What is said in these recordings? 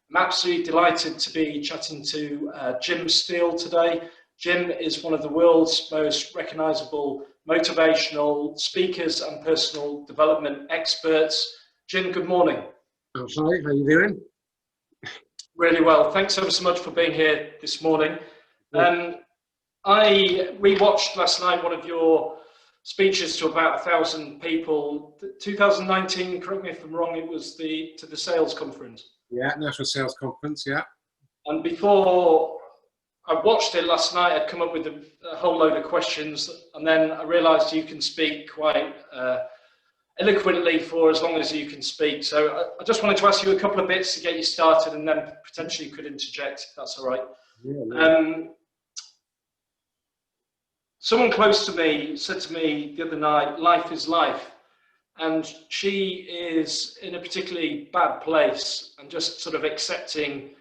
I'm absolutely delighted to be chatting to Jim Steele today. Jim is one of the world's most recognisable motivational speakers and personal development experts. Jim, good morning. Oh, hi, how you doing? Really well. Thanks ever so much for being here this morning. I rewatched last night one of your speeches to about 1,000 people. 2019, correct me if I'm wrong, it was to the sales conference. Yeah, National Sales Conference, yeah. And before I watched it last night, I'd come up with a whole load of questions, and then I realised you can speak quite eloquently for as long as you can speak. So I just wanted to ask you a couple of bits to get you started, and then potentially you could interject, if that's all right. Yeah. Someone close to me said to me the other night, life is life. And she is in a particularly bad place and just sort of accepting,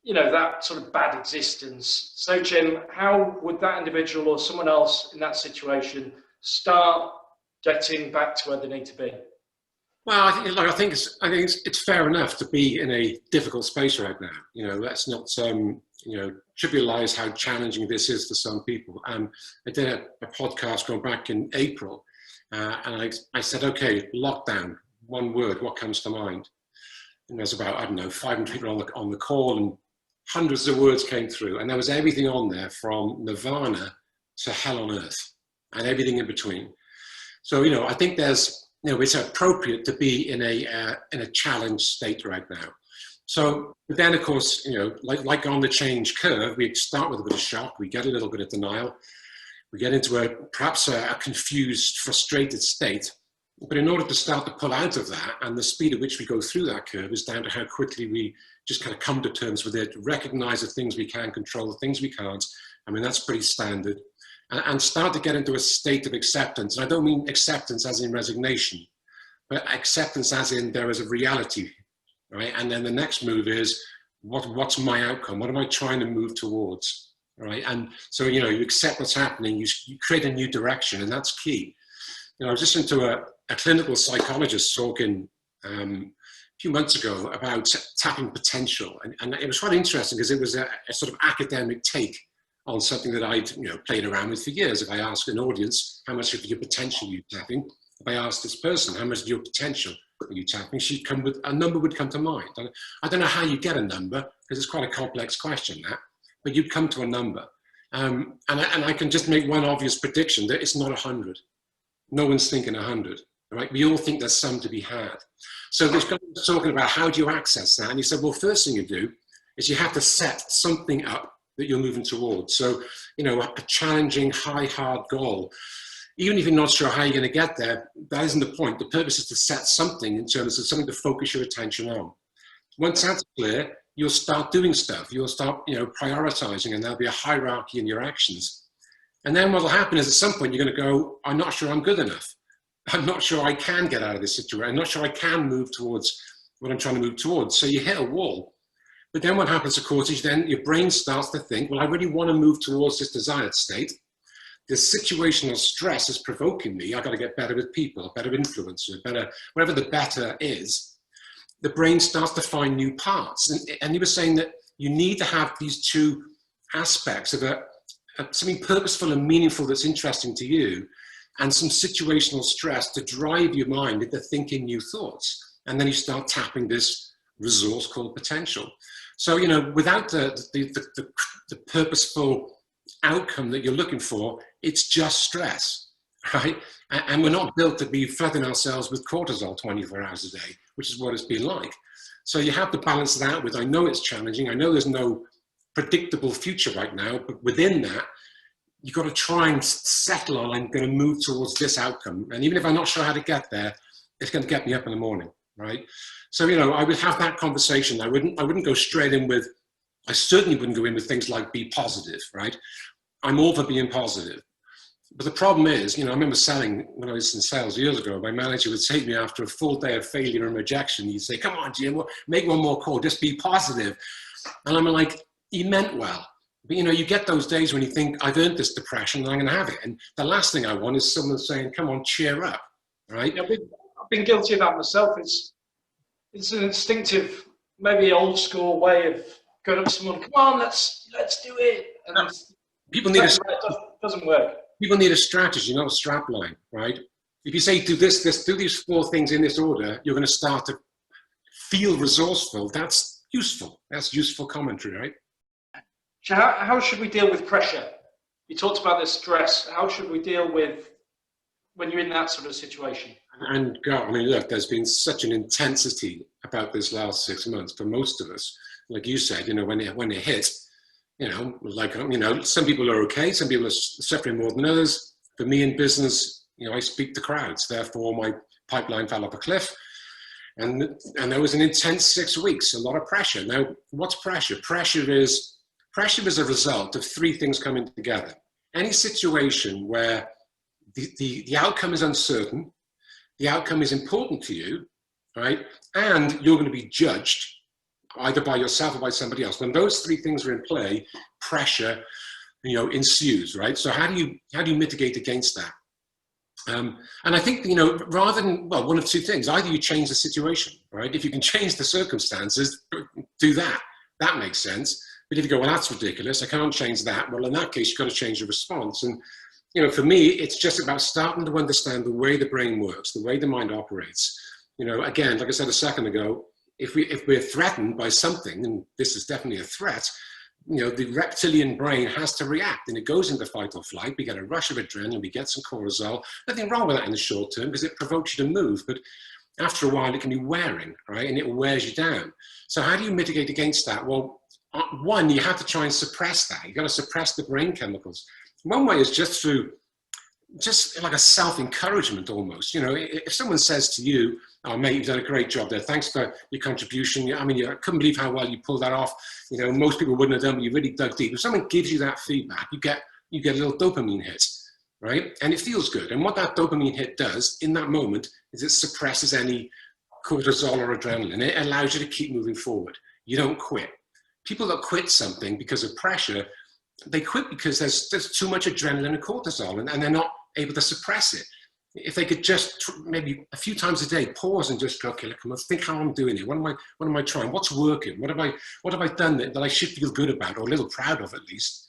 that sort of bad existence. So, Jim, how would that individual or someone else in that situation start getting back to where they need to be? Well, I think it's fair enough to be in a difficult space right now. Let's not trivialize how challenging this is for some people. I did a podcast going back in April. And I said, okay, lockdown, one word, what comes to mind? And there's about, 500 people on the call, and hundreds of words came through. And there was everything on there from nirvana to hell on earth and everything in between. So, I think it's appropriate to be in a challenged state right now. So then, of course, like on the change curve, we start with a bit of shock, we get a little bit of denial. We get into perhaps a confused, frustrated state. But in order to start to pull out of that, and the speed at which we go through that curve is down to how quickly we just kind of come to terms with it, recognize the things we can control, the things we can't. That's pretty standard. And start to get into a state of acceptance. And I don't mean acceptance as in resignation, but acceptance as in there is a reality, right? And then the next move is, what's my outcome? What am I trying to move towards? Right, and so you accept what's happening. You create a new direction, and that's key. I was listening to a clinical psychologist talking a few months ago about tapping potential, and it was quite interesting because it was a sort of academic take on something that I'd played around with for years. If I ask an audience how much of your potential you're tapping, if I asked this person how much of your potential are you tapping, she'd come with a number would come to mind. And I don't know how you get a number because it's quite a complex question that. But you'd come to a number. And I can just make one obvious prediction that it's not 100. No one's thinking 100, right? We all think there's some to be had. So this guy was talking about how do you access that? And he said, well, first thing you do is you have to set something up that you're moving towards. So, a challenging, high, hard goal. Even if you're not sure how you're going to get there, that isn't the point. The purpose is to set something in terms of something to focus your attention on. Once that's clear, you'll start doing stuff. You'll start, prioritizing, and there'll be a hierarchy in your actions. And then what will happen is at some point you're going to go, I'm not sure I'm good enough. I'm not sure I can get out of this situation. I'm not sure I can move towards what I'm trying to move towards. So you hit a wall. But then what happens, of course, is then your brain starts to think, well, I really want to move towards this desired state. This situational stress is provoking me. I've got to get better with people, a better influencer, better, whatever the better is. The brain starts to find new parts. And he was saying that you need to have these two aspects of something purposeful and meaningful that's interesting to you, and some situational stress to drive your mind into thinking new thoughts. And then you start tapping this resource called potential. So, without the purposeful outcome that you're looking for, it's just stress, right? And we're not built to be flooding ourselves with cortisol 24 hours a day, which is what it's been like. So you have to balance that with, I know it's challenging, I know there's no predictable future right now, but within that, you've got to try and settle on, I'm going to move towards this outcome. And even if I'm not sure how to get there, it's going to get me up in the morning, right? So, I would have that conversation. I wouldn't go straight in with, I certainly wouldn't go in with things like be positive, right? I'm all for being positive. But the problem is, I remember selling, when I was in sales years ago, my manager would say to me after a full day of failure and rejection, he'd say, come on, Jim, make one more call, just be positive. And I'm like, he meant well. But you get those days when you think, I've earned this depression and I'm going to have it. And the last thing I want is someone saying, come on, cheer up, right? I've been guilty of that myself. It's an instinctive maybe old school way of going up to someone, come on, let's do it. And people need doesn't work. People need a strategy, not a strap line, right? If you say do this, do these 4 things in this order, you're going to start to feel resourceful. That's useful. That's useful commentary, right? So how should we deal with pressure? You talked about the stress. How should we deal with when you're in that sort of situation? And God, I mean, look, there's been such an intensity about this last 6 months for most of us. Like you said, when it hit, some people are okay, some people are suffering more than others. For me in business, I speak to crowds. Therefore, my pipeline fell off a cliff. And there was an intense 6 weeks, a lot of pressure. Now, what's pressure? Pressure is a result of 3 things coming together. Any situation where the outcome is uncertain, the outcome is important to you, right? And you're going to be judged either by yourself or by somebody else. When those 3 things are in play, pressure, ensues, right? So how do you mitigate against that? And I think, rather than, one of 2 things, either you change the situation, right? If you can change the circumstances, do that. That makes sense. But if you go, well, that's ridiculous, I can't change that. Well, in that case, you've got to change your response. And, for me, it's just about starting to understand the way the brain works, the way the mind operates. Again, like I said a second ago, if we're threatened by something, and this is definitely a threat, the reptilian brain has to react, and it goes into fight or flight. We get a rush of adrenaline, we get some cortisol. Nothing wrong with that in the short term because it provokes you to move, but after a while it can be wearing, right? And it wears you down. So how do you mitigate against that? Well, one, you have to try and suppress that. You've got to suppress the brain chemicals. One way is just like a self-encouragement almost. If someone says to you, oh mate, you've done a great job there, thanks for your contribution, I couldn't believe how well you pulled that off, most people wouldn't have done, but you really dug deep. If someone gives you that feedback, you get a little dopamine hit, right? And it feels good. And what that dopamine hit does in that moment is it suppresses any cortisol or adrenaline. It allows you to keep moving forward. You don't quit. People that quit something because of pressure, they quit because there's too much adrenaline and cortisol, and they're not able to suppress it. If they could just maybe a few times a day pause and just go, okay, look, let's think how I'm doing it. What am I trying? What's working? What have I done that I should feel good about, or a little proud of at least?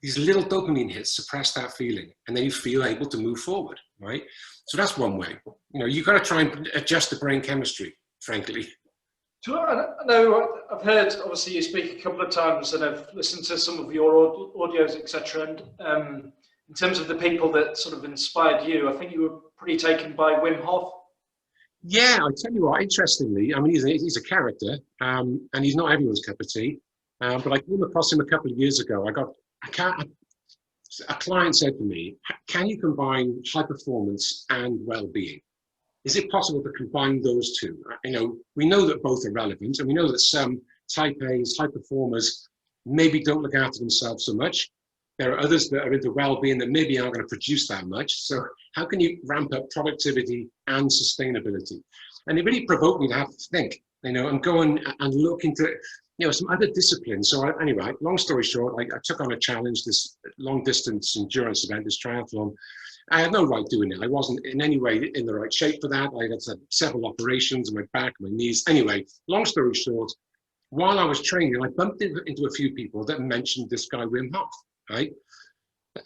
These little dopamine hits suppress that feeling, and then you feel able to move forward, right? So that's one way. You've got to try and adjust the brain chemistry, frankly. So I know I've heard, obviously, you speak a couple of times, and I've listened to some of your audios, etc. And in terms of the people that sort of inspired you, I think you were pretty taken by Wim Hof. Yeah, I tell you what, interestingly, he's a character, and he's not everyone's cup of tea. But I came across him a couple of years ago. A client said to me, can you combine high performance and well-being? Is it possible to combine those 2? We know that both are relevant, and we know that some type A's, high performers, maybe don't look after themselves so much. There are others that are into well-being that maybe aren't going to produce that much. So how can you ramp up productivity and sustainability? And it really provoked me to have to think, and go and look into, some other disciplines. So anyway, long story short, I took on a challenge, this long distance endurance event, this triathlon. I had no right doing it. I wasn't in any way in the right shape for that. I had several operations on my back, my knees. Anyway, long story short, while I was training, I bumped into a few people that mentioned this guy, Wim Hof, right?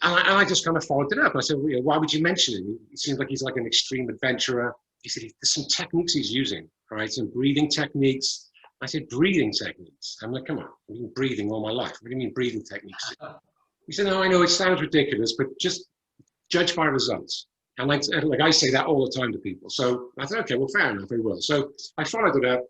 And I just kind of followed it up. I said, well, why would you mention him? It seems like he's like an extreme adventurer. He said, there's some techniques he's using, right? Some breathing techniques. I said, breathing techniques? I'm like, come on, I've been breathing all my life. What do you mean breathing techniques? He said, no, I know it sounds ridiculous, but just judge by results. And like I say that all the time to people. So I thought, okay, well, fair enough, I will. So I followed it up,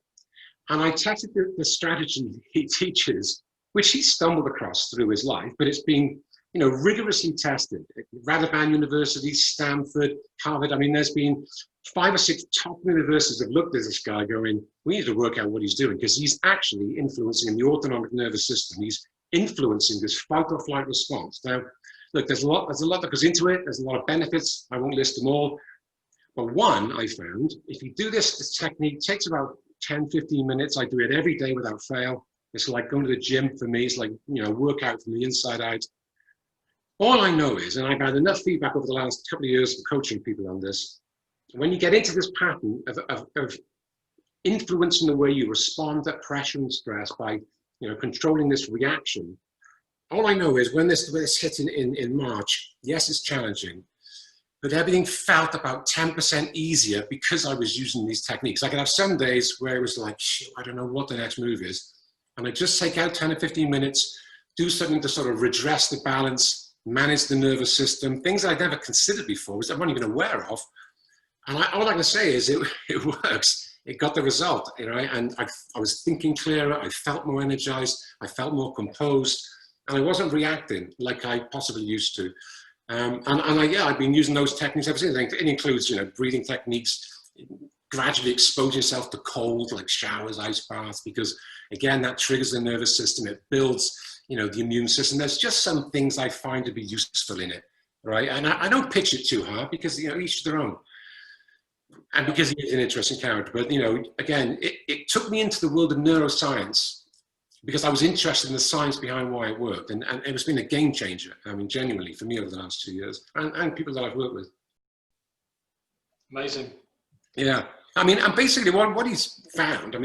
and I tested the strategy he teaches, which he stumbled across through his life, but it's been, rigorously tested. Radboud University, Stanford, Harvard. There's been 5 or 6 top universities have looked at this guy going, we need to work out what he's doing, because he's actually influencing the autonomic nervous system. He's influencing this fight or flight response. Now, look, there's a lot that goes into it. There's a lot of benefits. I won't list them all. But one, I found, if you do this technique, it takes about 10, 15 minutes. I do it every day without fail. It's like going to the gym for me. It's like, workout from the inside out. All I know is, and I've had enough feedback over the last couple of years of coaching people on this, when you get into this pattern of influencing the way you respond to pressure and stress by, controlling this reaction. All I know is when this hit in March, yes, it's challenging, but everything felt about 10% easier because I was using these techniques. I could have some days where it was like, shit, I don't know what the next move is. And I just take out 10 or 15 minutes, do something to sort of redress the balance, manage the nervous system, things I'd never considered before, which I wasn't even aware of. And all I can say is it works. It got the result, and I was thinking clearer, I felt more energized, I felt more composed, and I wasn't reacting like I possibly used to. I've been using those techniques ever since. It includes, breathing techniques, gradually exposing yourself to cold, like showers, ice baths, because again, that triggers the nervous system. It builds, the immune system. There's just some things I find to be useful in it, right? And I don't pitch it too hard because, each their own. And because he is an interesting character. But, again, it took me into the world of neuroscience because I was interested in the science behind why it worked. And it has been a game changer, genuinely, for me over the last 2 years and people that I've worked with. Amazing. Yeah. And basically what he's found,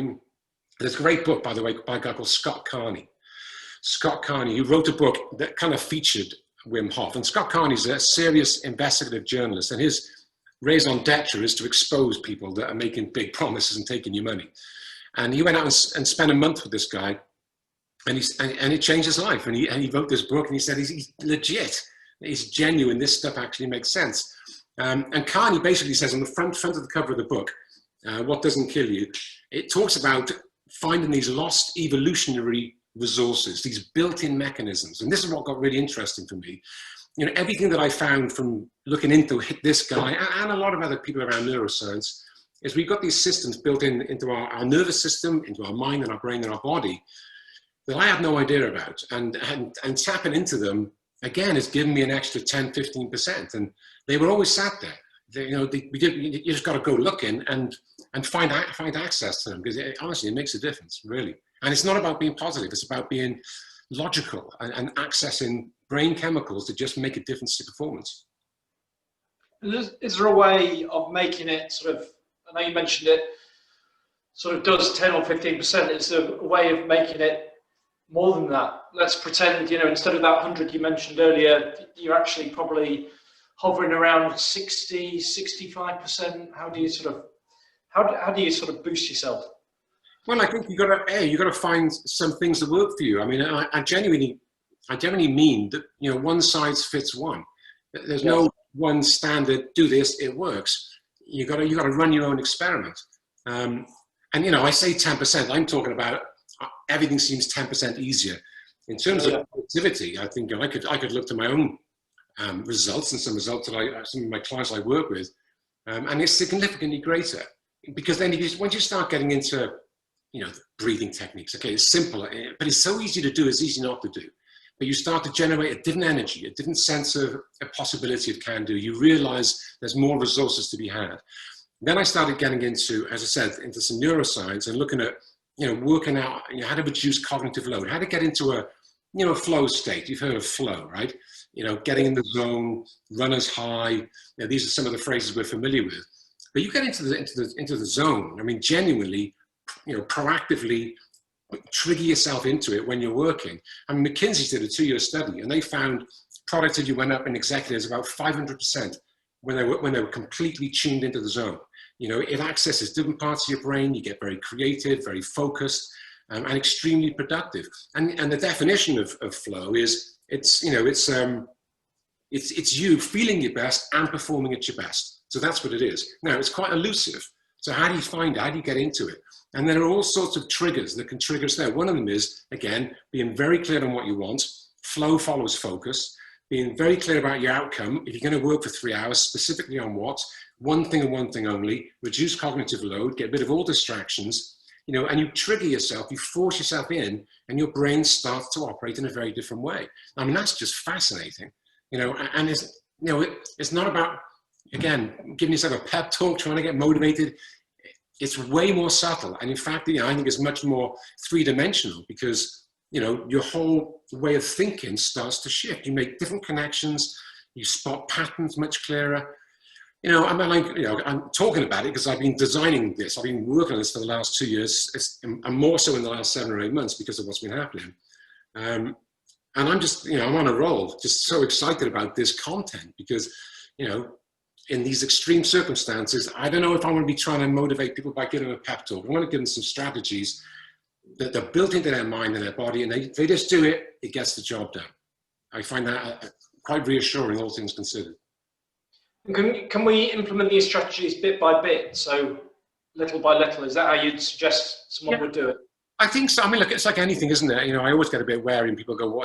there's a great book, by the way, by a guy called Scott Carney. Scott Carney, who wrote a book that kind of featured Wim Hof. And Scott Carney's a serious investigative journalist, and his raison d'etre is to expose people that are making big promises and taking your money. And he went out and spent a month with this guy, and it changed his life. And he wrote this book, and he said he's legit, he's genuine. This stuff actually makes sense. And Carney basically says on the front of the cover of the book, What Doesn't Kill You, it talks about finding these lost evolutionary resources, these built-in mechanisms. And this is what got really interesting for me. Everything that I found from looking into this guy and a lot of other people around neuroscience is we've got these systems built into our nervous system, into our mind and our brain and our body that I had no idea about. And tapping into them, again, has given me an extra 10, 15%. And they were always sat there. You just got to go looking and find access to them, because honestly, it makes a difference, really. And it's not about being positive. It's about being logical and accessing brain chemicals that just make a difference to performance. Is there a way of making it sort of, I know you mentioned it sort of does 10 or 15%, is there a way of making it more than that? Let's pretend, instead of that 100 you mentioned earlier, you're actually probably hovering around 60, 65%. How do you sort of boost yourself? Well, I think you got to find some things that work for you. I genuinely mean that, one size fits one. There's no one standard, do this, it works. You got to run your own experiment. I say 10%, I'm talking about everything seems 10% easier. In terms of productivity, I think I could look to my own results and some results that some of my clients I work with, and it's significantly greater. Because then once you start getting into breathing techniques, okay, it's simple, but it's so easy to do, it's easy not to do. But you start to generate a different energy, a different sense of a possibility of can do. You realize there's more resources to be had. Then I started getting into, as I said, into some neuroscience and looking at, working out how to reduce cognitive load, how to get into a flow state. You've heard of flow, right? Getting in the zone, runner's high. These are some of the phrases we're familiar with. But you get into the zone. Genuinely, proactively trigger yourself into it when you're working. McKinsey did a 2-year study, and they found productivity went up in executives about 500% when they were completely tuned into the zone. It accesses different parts of your brain. You get very creative, very focused, and extremely productive. And the definition of flow is it's you feeling your best and performing at your best. So that's what it is. Now, it's quite elusive. So how do you find it? How do you get into it? And there are all sorts of triggers that can trigger us there. One of them is, again, being very clear on what you want. Flow follows focus. Being very clear about your outcome. If you're going to work for 3 hours, specifically on what, one thing and one thing only, reduce cognitive load, get rid of all distractions, and you trigger yourself, you force yourself in, and your brain starts to operate in a very different way. That's just fascinating, and it's not about, again, giving yourself a pep talk, trying to get motivated. It's way more subtle. And in fact, I think it's much more three-dimensional because, your whole way of thinking starts to shift. You make different connections. You spot patterns much clearer. You know, I'm talking about it because I've been designing this. I've been working on this for the last 2 years, and more so in the last 7 or 8 months because of what's been happening. And I'm just, you know, I'm on a roll, just so excited about this content because, you know, in these extreme circumstances, I don't know if I want to be trying to motivate people by giving them a pep talk. I want to give them some strategies that they're built into their mind and their body, and they just do it, it gets the job done. I find that quite reassuring, all things considered. Can we implement these strategies bit by bit, so little by little? Is that how you'd suggest someone would do it? I think so. I mean, look, it's like anything, isn't it? You know, I always get a bit wary and people go,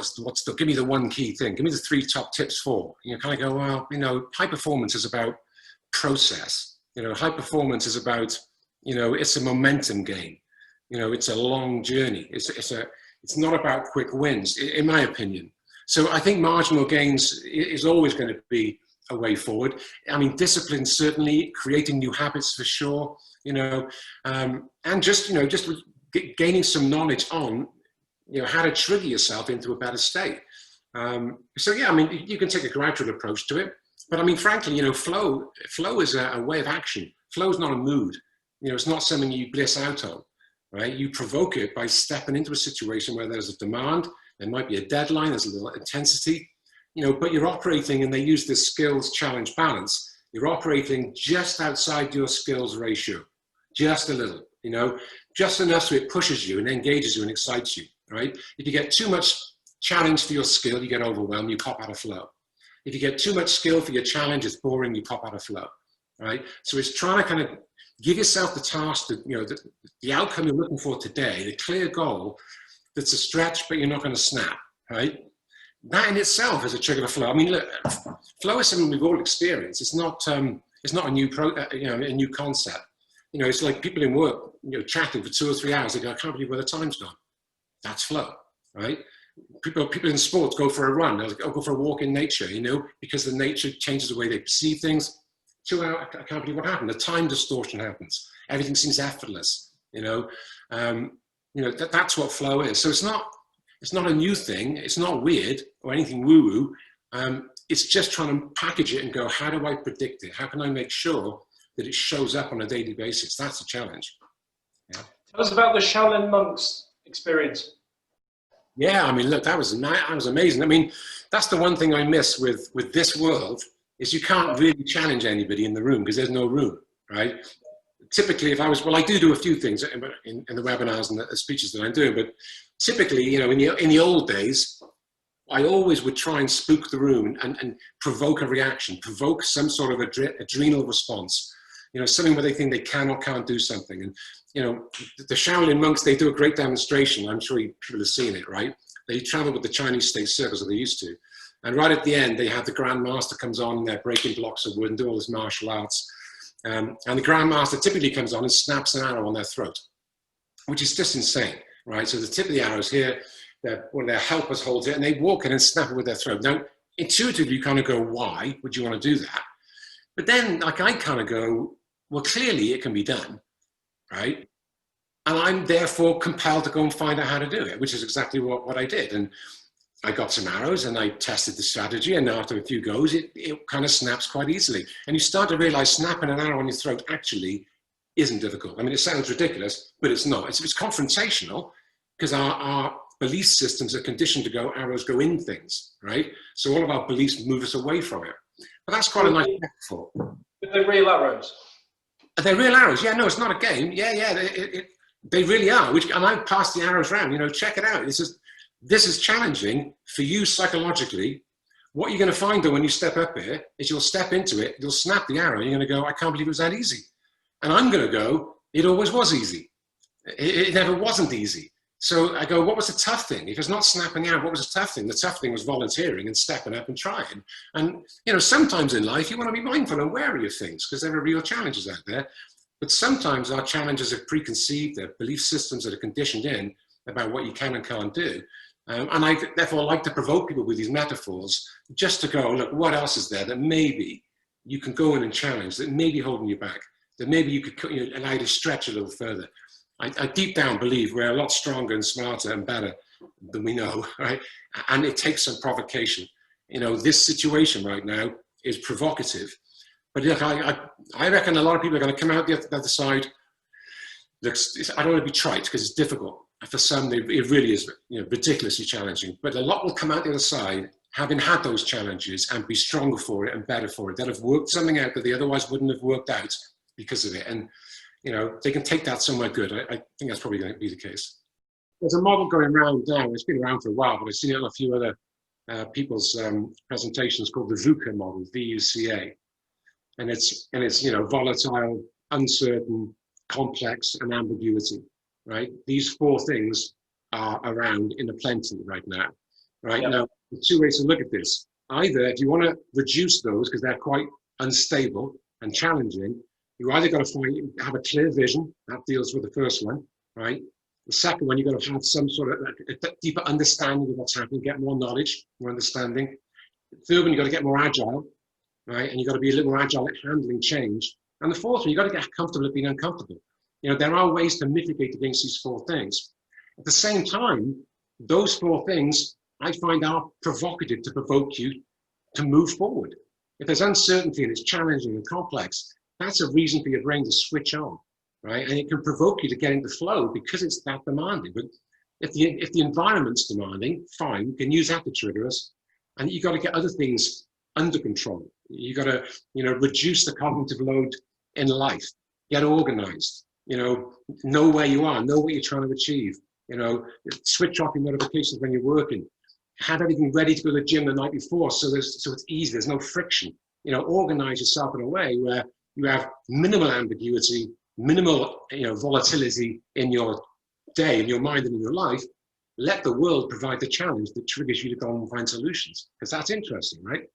give me the one key thing. Give me the 3 top tips for. You kind of go, well, you know, high performance is about process. You know, high performance is about, you know, it's a momentum game. You know, it's a long journey. It's not about quick wins, in my opinion. So I think marginal gains is always going to be a way forward. I mean, discipline, certainly, creating new habits for sure, you know, and just, you know, just gaining some knowledge on, you know, how to trigger yourself into a better state. So yeah, I mean, you can take a gradual approach to it, but I mean, frankly, you know, flow is a way of action. Flow is not a mood. You know, it's not something you bliss out on, right? You provoke it by stepping into a situation where there's a demand, there might be a deadline, there's a little intensity, you know, but you're operating, and they use this skills challenge balance. You're operating just outside your skills ratio, just a little, you know, just enough so it pushes you and engages you and excites you, right? If you get too much challenge for your skill, you get overwhelmed, you pop out of flow. If you get too much skill for your challenge, it's boring, you pop out of flow, right? So it's trying to kind of give yourself the task, that, you know, the outcome you're looking for today, the clear goal that's a stretch, but you're not going to snap, right? That in itself is a trigger to flow. I mean, look, flow is something we've all experienced. It's not a new a new concept. You know, it's like people in work, you know, chatting for 2 or 3 hours. They go, I can't believe where the time's gone. That's flow, right? People in sports go for a run. They'll go for a walk in nature, you know, because the nature changes the way they perceive things. 2 hours, I can't believe what happened. The time distortion happens. Everything seems effortless, you know. That's what flow is. So it's not a new thing. It's not weird or anything woo-woo. It's just trying to package it and go, how do I predict it? How can I make sure that it shows up on a daily basis? That's the challenge. Yeah. Tell us about the Shaolin Monks experience. Yeah, I mean, look, that was amazing. I mean, that's the one thing I miss with this world is you can't really challenge anybody in the room because there's no room, right? Typically, if I was, well, I do a few things in the webinars and the speeches that I'm doing, but typically, you know, in the old days, I always would try and spook the room and provoke a reaction, provoke some sort of adrenal response, you know, something where they think they can or can't do something. And, you know, the Shaolin monks, they do a great demonstration. I'm sure people have seen it, right? They travel with the Chinese state circus, or they used to. And right at the end, they have the Grand Master comes on and they're breaking blocks of wood and do all this martial arts. And the Grand Master typically comes on and snaps an arrow on their throat, which is just insane, right? So the tip of the arrow is here, one of their helpers holds it, and they walk in and snap it with their throat. Now, intuitively, you kind of go, why would you want to do that? But then, like, I kind of go, well, clearly it can be done, right? And I'm therefore compelled to go and find out how to do it, which is exactly what I did. And I got some arrows and I tested the strategy, and after a few goes, it kind of snaps quite easily. And you start to realize snapping an arrow on your throat actually isn't difficult. I mean, it sounds ridiculous, but it's not. It's confrontational because our belief systems are conditioned to go, arrows go in things, right? So all of our beliefs move us away from it. But that's quite a nice metaphor. But they're real arrows. They're real arrows. Yeah, no, it's not a game. Yeah, they really are. And I pass the arrows around, you know, check it out. This is challenging for you psychologically. What you're going to find, though, when you step up here is you'll step into it, you'll snap the arrow, you're going to go, I can't believe it was that easy. And I'm going to go, it always was easy. It never wasn't easy. So I go, what was the tough thing? If it's not snapping out, what was the tough thing? The tough thing was volunteering and stepping up and trying. And, you know, sometimes in life, you want to be mindful and wary of things because there are real challenges out there. But sometimes our challenges are preconceived, they're belief systems that are conditioned in about what you can and can't do. And I therefore like to provoke people with these metaphors just to go, look, what else is there that maybe you can go in and challenge, that may be holding you back, that maybe you could allow you to stretch a little further. I deep down believe we're a lot stronger and smarter and better than we know, right? And it takes some provocation. You know, this situation right now is provocative. But look, I reckon a lot of people are going to come out the other side. Look, I don't want to be trite because it's difficult. For some, it really is, you know, ridiculously challenging. But a lot will come out the other side having had those challenges and be stronger for it and better for it. They'll have worked something out that they otherwise wouldn't have worked out because of it. And, you know, they can take that somewhere good. I think that's probably going to be the case. There's a model going around now. It's been around for a while, but I've seen it on a few other people's presentations called the VUCA model, VUCA. And it's, you know, volatile, uncertain, complex, and ambiguity, right? These four things are around in a plenty right now, right? Yeah. Now, the two ways to look at this. Either if you want to reduce those because they're quite unstable and challenging, you either got to have a clear vision, that deals with the first one, right? The second one, you've got to have some sort of a deeper understanding of what's happening, get more knowledge, more understanding. The third one, you've got to get more agile, right? And you've got to be a little more agile at handling change. And the fourth one, you've got to get comfortable at being uncomfortable. You know, there are ways to mitigate against these four things. At the same time, those four things I find are provocative to provoke you to move forward. If there's uncertainty and it's challenging and complex, that's a reason for your brain to switch on, right? And it can provoke you to get into flow because it's that demanding. But if the environment's demanding, fine, you can use that to trigger us. And you've got to get other things under control. You've got to, you know, reduce the cognitive load in life, get organized, you know where you are, know what you're trying to achieve, you know, switch off your notifications when you're working, have everything ready to go to the gym the night before so it's easy, there's no friction. You know, organize yourself in a way where you have minimal ambiguity, minimal, you know, volatility in your day, in your mind and in your life. Let the world provide the challenge that triggers you to go and find solutions, because that's interesting, right?